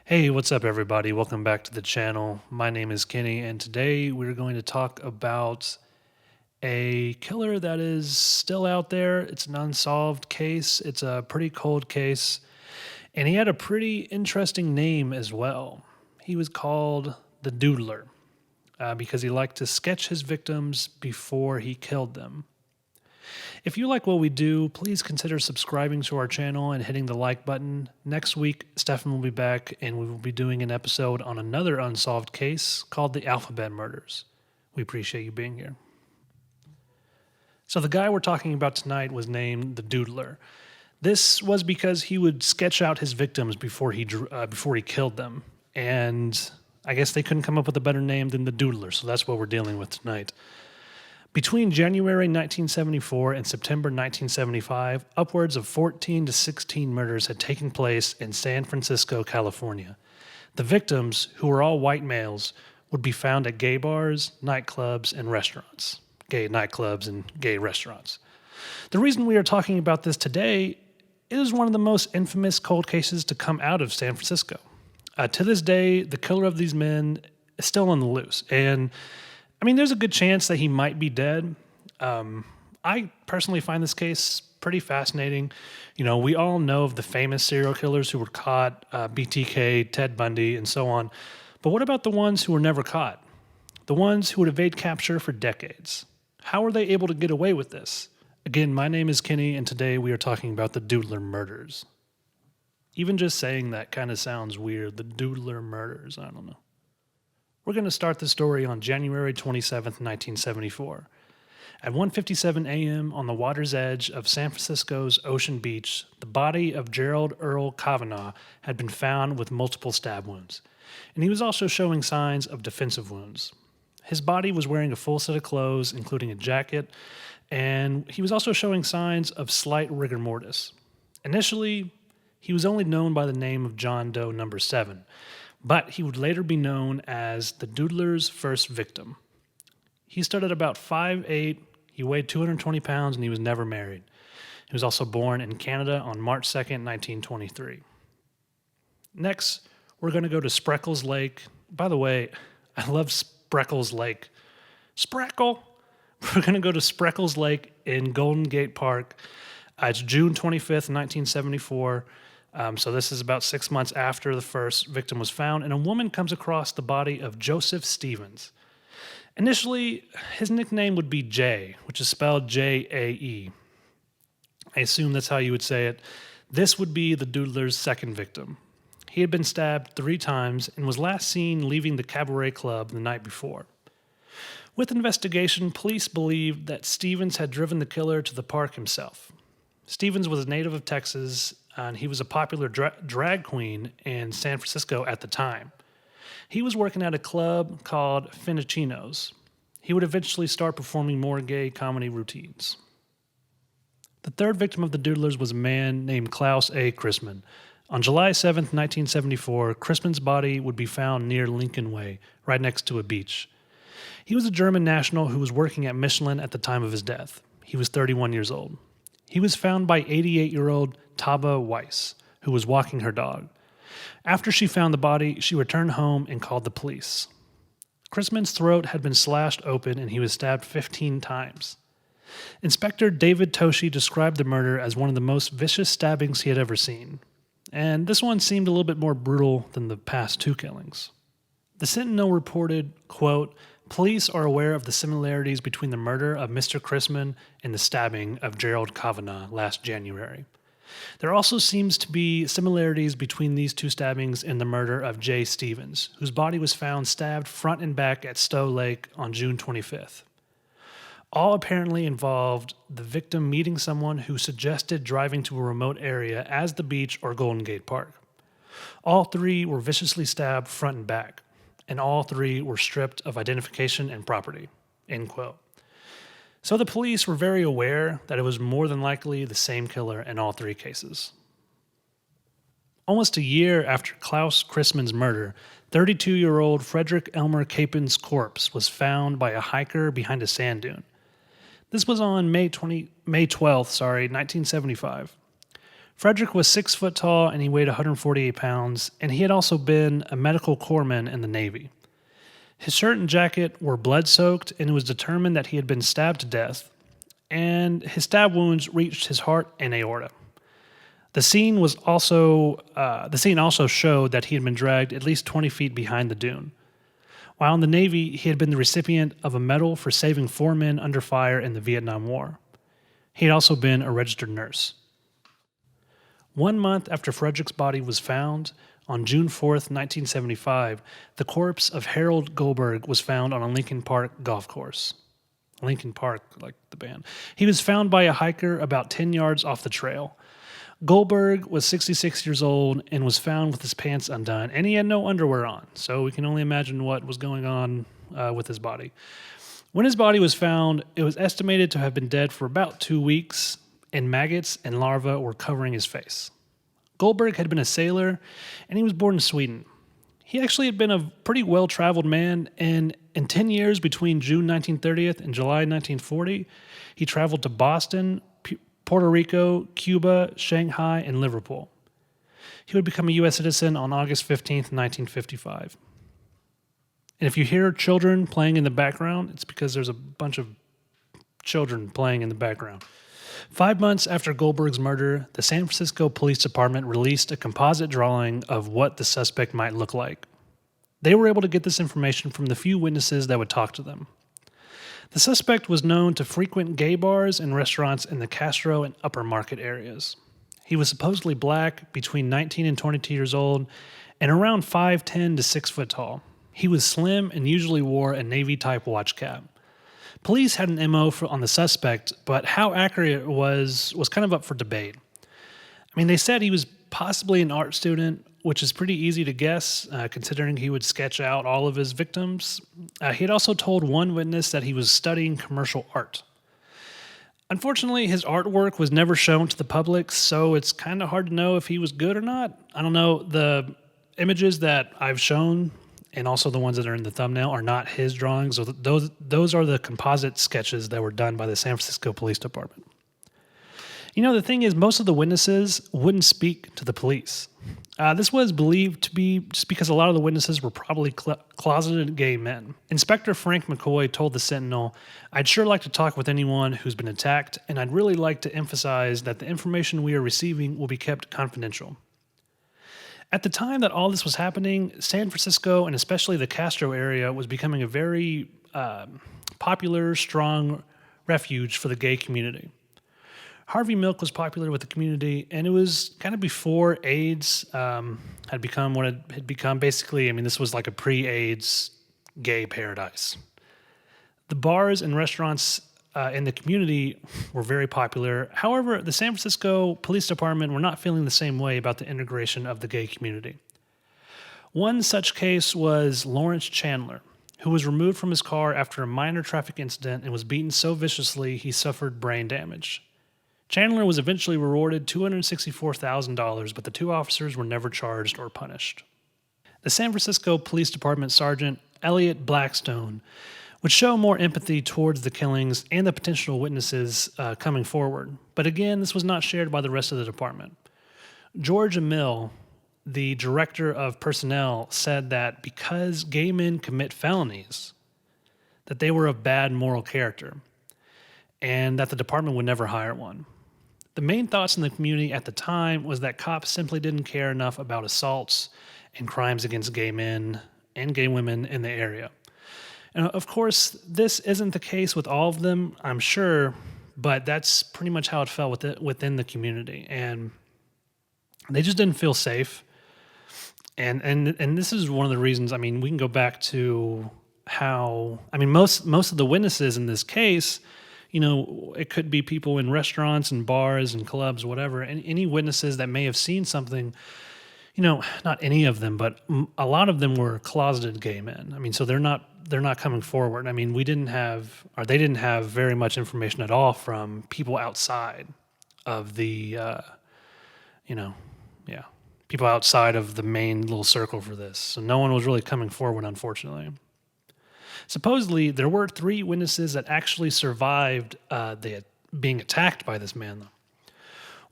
Hey, what's up, everybody? Welcome back to the channel. My name is Kenny, and today we're going to talk about a killer that is still out there. It's an unsolved case, it's a pretty cold case, and he had a pretty interesting name as well. He was called the Doodler because he liked to sketch his victims before he killed them. If you like what we do, please consider subscribing to our channel and hitting the like button. Next week, Stefan will be back and we will be doing an episode on another unsolved case called the Alphabet Murders. We appreciate you being here. So the guy we're talking about tonight was named the Doodler. This was because he would sketch out his victims before he killed them, and I guess they couldn't come up with a better name than the Doodler, so that's what we're dealing with tonight. Between January 1974 and September 1975, upwards of 14 to 16 murders had taken place in San Francisco, California. The victims, who were all white males, would be found at gay bars, nightclubs, and restaurants. Gay nightclubs and gay restaurants. The reason we are talking about this today is one of the most infamous cold cases to come out of San Francisco. To this day, the killer of these men is still on the loose, and I mean, there's a good chance that he might be dead. I personally find this case pretty fascinating. You know, we all know of the famous serial killers who were caught, BTK, Ted Bundy, and so on. But what about the ones who were never caught? The ones who would evade capture for decades? How were they able to get away with this? Again, my name is Kenny, and today we are talking about the Doodler Murders. Even just saying that kind of sounds weird. The Doodler Murders, I don't know. We're going to start the story on January 27th, 1974. At 1:57 a.m. on the water's edge of San Francisco's Ocean Beach, the body of Gerald Earl Kavanaugh had been found with multiple stab wounds, and he was also showing signs of defensive wounds. His body was wearing a full set of clothes, including a jacket, and he was also showing signs of slight rigor mortis. Initially, he was only known by the name of John Doe Number 7, but he would later be known as the Doodler's first victim. He stood at about 5'8", he weighed 220 pounds, and he was never married. He was also born in Canada on March 2nd, 1923. Next, we're going to go to Spreckles Lake. By the way, I love Spreckles Lake. Spreckle! We're going to go to Spreckles Lake in Golden Gate Park. It's June 25th, 1974. So this is about 6 months after the first victim was found, and a woman comes across the body of Joseph Stevens. Initially, his nickname would be Jay, which is spelled J-A-E. I assume that's how you would say it. This would be the Doodler's second victim. He had been stabbed 3 times and was last seen leaving the cabaret club the night before. With investigation, police believed that Stevens had driven the killer to the park himself. Stevens was a native of Texas, and he was a popular drag queen in San Francisco at the time. He was working at a club called Finicino's. He would eventually start performing more gay comedy routines. The third victim of the Doodlers was a man named Klaus A. Chrisman. On July 7th, 1974, Chrisman's body would be found near Lincoln Way, right next to a beach. He was a German national who was working at Michelin at the time of his death. He was 31 years old. He was found by 88-year-old Taba Weiss, who was walking her dog. After she found the body, she returned home and called the police. Chrisman's throat had been slashed open and he was stabbed 15 times. Inspector David Toshi described the murder as one of the most vicious stabbings he had ever seen. And this one seemed a little bit more brutal than the past 2 killings. The Sentinel reported, quote, "Police are aware of the similarities between the murder of Mr. Chrisman and the stabbing of Gerald Kavanaugh last January. There also seems to be similarities between these 2 stabbings and the murder of Jay Stevens, whose body was found stabbed front and back at Stowe Lake on June 25th. All apparently involved the victim meeting someone who suggested driving to a remote area as the beach or Golden Gate Park. All 3 were viciously stabbed front and back, and all 3 were stripped of identification and property," end quote. So the police were very aware that it was more than likely the same killer in all 3 cases. Almost a year after Klaus Chrisman's murder, 32-year-old Frederick Elmer Capen's corpse was found by a hiker behind a sand dune. This was on May 12th, 1975. Frederick was 6 foot tall and he weighed 148 pounds, and he had also been a medical corpsman in the Navy. His shirt and jacket were blood-soaked, and it was determined that he had been stabbed to death, and his stab wounds reached his heart and aorta. The scene also showed that he had been dragged at least 20 feet behind the dune. While in the Navy, he had been the recipient of a medal for saving 4 men under fire in the Vietnam War. He had also been a registered nurse. 1 month after Frederick's body was found, on June 4th, 1975, the corpse of Harold Goldberg was found on a Lincoln Park golf course. Lincoln Park, like the band. He was found by a hiker about 10 yards off the trail. Goldberg was 66 years old and was found with his pants undone, and he had no underwear on, so we can only imagine what was going on with his body. When his body was found, it was estimated to have been dead for about 2 weeks, and maggots and larvae were covering his face. Goldberg had been a sailor, and he was born in Sweden. He actually had been a pretty well-traveled man, and in 10 years between June 1930th and July 1940, he traveled to Boston, Puerto Rico, Cuba, Shanghai, and Liverpool. He would become a U.S. citizen on August 15th, 1955. And if you hear children playing in the background, it's because there's a bunch of children playing in the background. 5 months after Goldberg's murder, the San Francisco Police Department released a composite drawing of what the suspect might look like. They were able to get this information from the few witnesses that would talk to them. The suspect was known to frequent gay bars and restaurants in the Castro and Upper Market areas. He was supposedly black, between 19 and 22 years old, and around 5'10" to 6 foot tall. He was slim and usually wore a Navy-type watch cap. Police had an MO on the suspect, but how accurate it was kind of up for debate. I mean, they said he was possibly an art student, which is pretty easy to guess, considering he would sketch out all of his victims. He had also told one witness that he was studying commercial art. Unfortunately, his artwork was never shown to the public, so it's kind of hard to know if he was good or not. I don't know. The images that I've shown, and also the ones that are in the thumbnail, are not his drawings. Those are the composite sketches that were done by the San Francisco Police Department. You know, the thing is, most of the witnesses wouldn't speak to the police. This was believed to be just because a lot of the witnesses were probably closeted gay men. Inspector Frank McCoy told the Sentinel, "I'd sure like to talk with anyone who's been attacked, and I'd really like to emphasize that the information we are receiving will be kept confidential." At the time that all this was happening, San Francisco, and especially the Castro area, was becoming a very popular, strong refuge for the gay community. Harvey Milk was popular with the community, and it was kind of before AIDS had become what it had become. Basically, I mean, this was like a pre-AIDS gay paradise. The bars and restaurants in the community were very popular. However, the San Francisco Police Department were not feeling the same way about the integration of the gay community. One such case was Lawrence Chandler, who was removed from his car after a minor traffic incident and was beaten so viciously he suffered brain damage. Chandler was eventually rewarded $264,000, but the 2 officers were never charged or punished. The San Francisco Police Department Sergeant Elliot Blackstone would show more empathy towards the killings and the potential witnesses coming forward, but again, this was not shared by the rest of the department. George Emil, the director of personnel, said that because gay men commit felonies, that they were of bad moral character, and that the department would never hire one. The main thoughts in the community at the time was that cops simply didn't care enough about assaults and crimes against gay men and gay women in the area. And of course, this isn't the case with all of them, I'm sure, but that's pretty much how it felt within the community. And they just didn't feel safe. And this is one of the reasons, I mean, we can go back to how, I mean, most of the witnesses in this case, you know, it could be people in restaurants and bars and clubs, whatever, and any witnesses that may have seen something, you know, not any of them, but a lot of them were closeted gay men. I mean, so they're not coming forward. I mean, they didn't have very much information at all from people outside of the, people outside of the main little circle for this. So no one was really coming forward, unfortunately. Supposedly, there were 3 witnesses that actually survived being attacked by this man, though.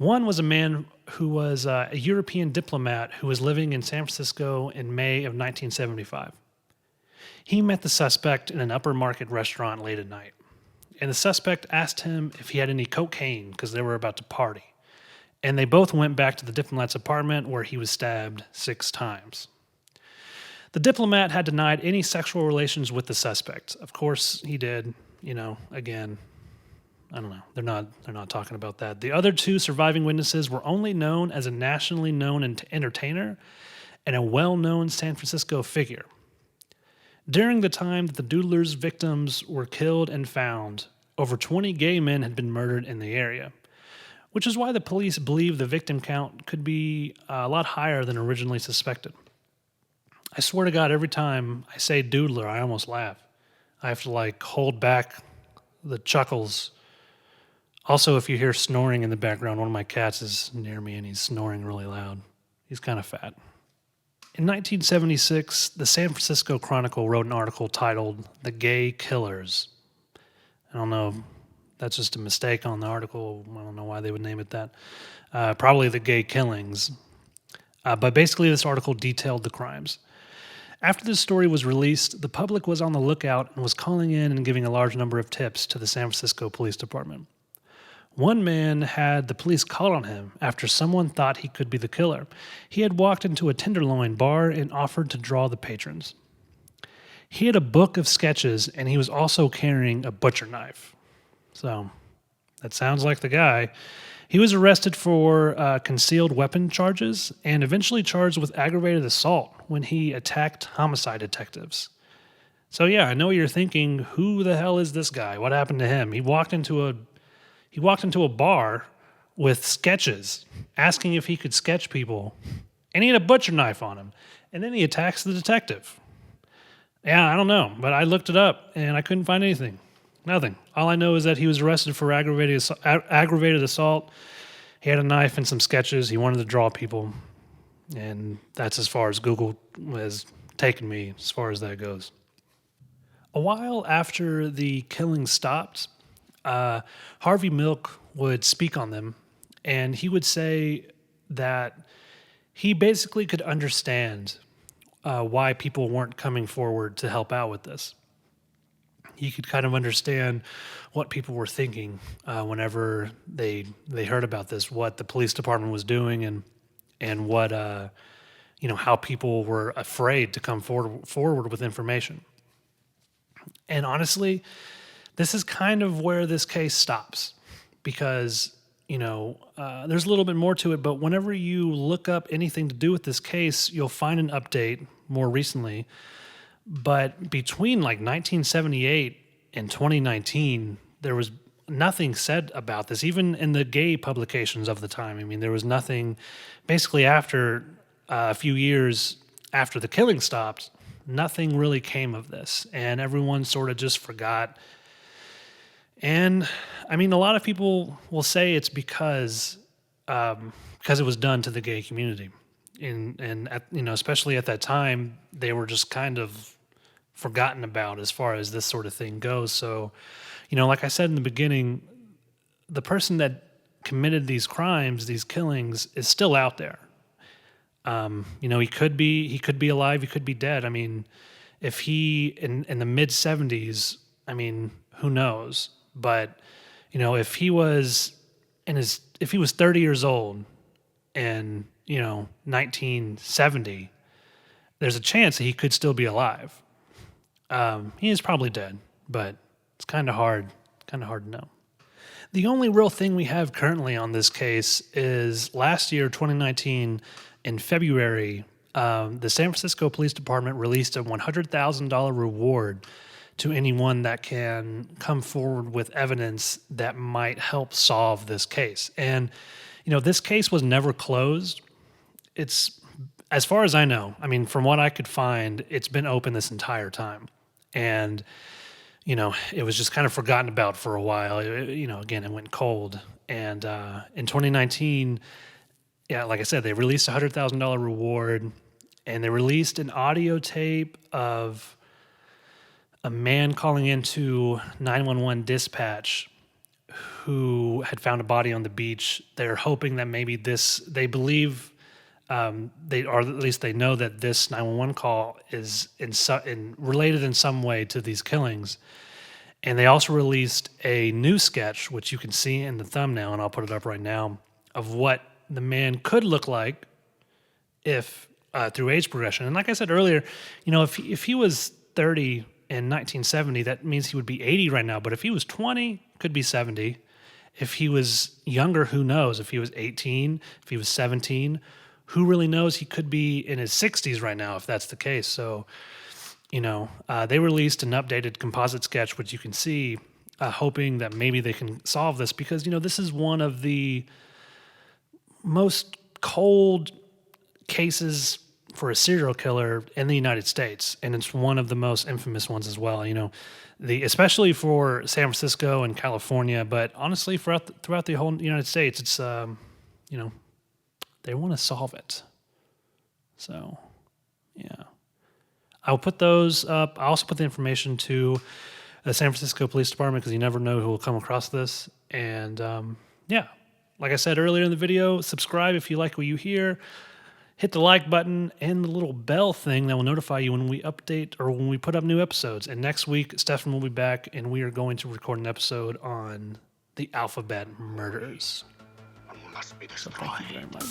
One was a man who was a European diplomat who was living in San Francisco in May of 1975. He met the suspect in an upper market restaurant late at night, and the suspect asked him if he had any cocaine because they were about to party. And they both went back to the diplomat's apartment where he was stabbed 6 times. The diplomat had denied any sexual relations with the suspect. Of course he did, again, I don't know. They're not talking about that. The other 2 surviving witnesses were only known as a nationally known entertainer and a well-known San Francisco figure. During the time that the Doodler's victims were killed and found, over 20 gay men had been murdered in the area, which is why the police believe the victim count could be a lot higher than originally suspected. I swear to God, every time I say Doodler, I almost laugh. I have to hold back the chuckles. Also, if you hear snoring in the background, one of my cats is near me and he's snoring really loud. He's kind of fat. In 1976, the San Francisco Chronicle wrote an article titled "The Gay Killers." I don't know, that's just a mistake on the article. I don't know why they would name it that. Probably the gay killings. But basically, this article detailed the crimes. After this story was released, the public was on the lookout and was calling in and giving a large number of tips to the San Francisco Police Department. One man had the police call on him after someone thought he could be the killer. He had walked into a Tenderloin bar and offered to draw the patrons. He had a book of sketches, and he was also carrying a butcher knife. So, that sounds like the guy. He was arrested for concealed weapon charges and eventually charged with aggravated assault when he attacked homicide detectives. So yeah, I know what you're thinking. Who the hell is this guy? What happened to him? He walked into a bar with sketches, asking if he could sketch people, and he had a butcher knife on him. And then he attacks the detective. Yeah, I don't know, but I looked it up and I couldn't find anything. Nothing. All I know is that he was arrested for aggravated assault. He had a knife and some sketches. He wanted to draw people. And that's as far as Google has taken me as far as that goes. A while after the killing stopped, Harvey Milk would speak on them, and he would say that he basically could understand why people weren't coming forward to help out with this. He could kind of understand what people were thinking whenever they heard about this, what the police department was doing, and what how people were afraid to come forward with information. And honestly, this is kind of where this case stops, because there's a little bit more to it. But whenever you look up anything to do with this case, you'll find an update more recently. But between 1978 and 2019, there was nothing said about this, even in the gay publications of the time. I mean, there was nothing. Basically, after a few years after the killing stopped, nothing really came of this, and everyone sort of just forgot. And I mean, a lot of people will say it's because it was done to the gay community. And especially at that time, they were just kind of forgotten about as far as this sort of thing goes. So, like I said in the beginning, the person that committed these crimes, these killings, is still out there. He could be alive, he could be dead. I mean, if he in the mid 70s, I mean, who knows? But if he was 30 years old and 1970, there's a chance that he could still be alive. He is probably dead, but it's kind of hard to know. The only real thing we have currently on this case is last year, 2019, in February, the San Francisco Police Department released a $100,000 reward to anyone that can come forward with evidence that might help solve this case. And, this case was never closed. It's, as far as I know, I mean, from what I could find, it's been open this entire time. And, it was just kind of forgotten about for a while. Again, it went cold. And in 2019, yeah, like I said, they released a $100,000 reward, and they released an audio tape of a man calling into 911 dispatch who had found a body on the beach. They're hoping that maybe they believe, or at least they know that this 911 call is related in some way to these killings. And they also released a new sketch, which you can see in the thumbnail, and I'll put it up right now, of what the man could look like if through age progression. And like I said earlier, if he was 30 in 1970, that means he would be 80 right now. But if he was 20, could be 70. If he was younger, who knows? If he was 18, if he was 17, who really knows? He could be in his 60s right now if that's the case. So, they released an updated composite sketch, which you can see, hoping that maybe they can solve this because, this is one of the most cold cases for a serial killer in the United States, and it's one of the most infamous ones as well. Especially for San Francisco and California, but honestly, throughout the whole United States, it's they want to solve it. So, yeah, I'll put those up. I also put the information to the San Francisco Police Department because you never know who will come across this. And yeah, like I said earlier in the video, subscribe if you like what you hear. Hit the like button and the little bell thing that will notify you when we update or when we put up new episodes. And next week, Stefan will be back, and we are going to record an episode on the Alphabet murders. Must be So thank you very much.